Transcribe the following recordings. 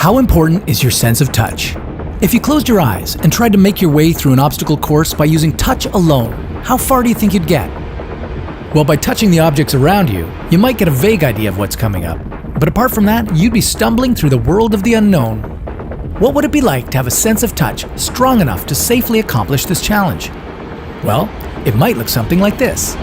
How important is your sense of touch? If you closed your eyes and tried to make your way through an obstacle course by using touch alone, how far do you think you'd get? Well, by touching the objects around you, you might get a vague idea of what's coming up. But apart from that, you'd be stumbling through the world of the unknown. What would it be like to have a sense of touch strong enough to safely accomplish this challenge? Well, it might look something like this.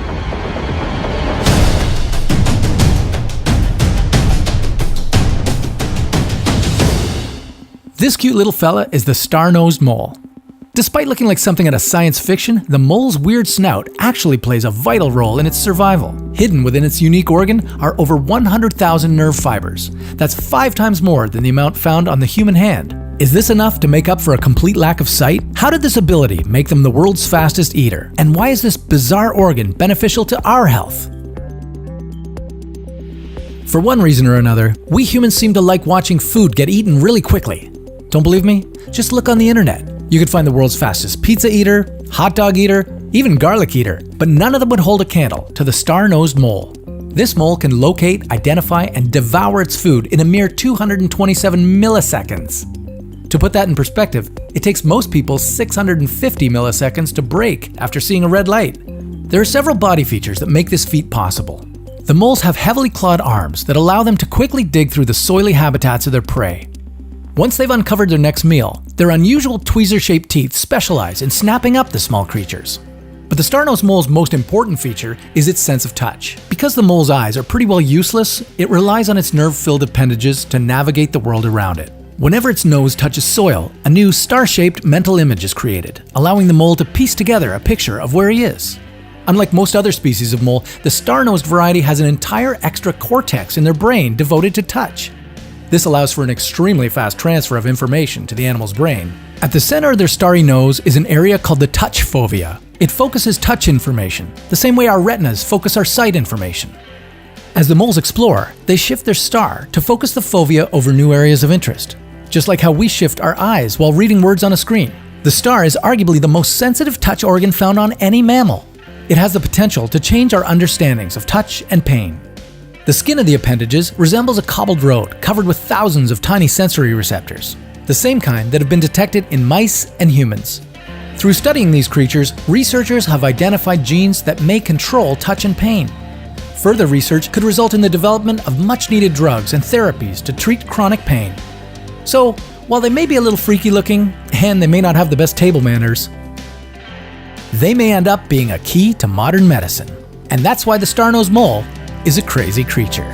This cute little fella is the star-nosed mole. Despite looking like something out of science fiction, the mole's weird snout actually plays a vital role in its survival. Hidden within its unique organ are over 100,000 nerve fibers. That's 5 times more than the amount found on the human hand. Is this enough to make up for a complete lack of sight? How did this ability make them the world's fastest eater? And why is this bizarre organ beneficial to our health? For one reason or another, we humans seem to like watching food get eaten really quickly. Don't believe me? Just look on the internet. You could find the world's fastest pizza eater, hot dog eater, even garlic eater, but none of them would hold a candle to the star-nosed mole. This mole can locate, identify, and devour its food in a mere 227 milliseconds. To put that in perspective, it takes most people 650 milliseconds to brake after seeing a red light. There are several body features that make this feat possible. The moles have heavily clawed arms that allow them to quickly dig through the soily habitats of their prey. Once they've uncovered their next meal, their unusual tweezer-shaped teeth specialize in snapping up the small creatures. But the star-nosed mole's most important feature is its sense of touch. Because the mole's eyes are pretty well useless, it relies on its nerve-filled appendages to navigate the world around it. Whenever its nose touches soil, a new star-shaped mental image is created, allowing the mole to piece together a picture of where he is. Unlike most other species of mole, the star-nosed variety has an entire extra cortex in their brain devoted to touch. This allows for an extremely fast transfer of information to the animal's brain. At the center of their starry nose is an area called the touch fovea. It focuses touch information, the same way our retinas focus our sight information. As the moles explore, they shift their star to focus the fovea over new areas of interest, just like how we shift our eyes while reading words on a screen. The star is arguably the most sensitive touch organ found on any mammal. It has the potential to change our understandings of touch and pain. The skin of the appendages resembles a cobbled road covered with thousands of tiny sensory receptors, the same kind that have been detected in mice and humans. Through studying these creatures, researchers have identified genes that may control touch and pain. Further research could result in the development of much-needed drugs and therapies to treat chronic pain. So, while they may be a little freaky looking, and they may not have the best table manners, they may end up being a key to modern medicine. And that's why the star-nosed mole is a crazy creature.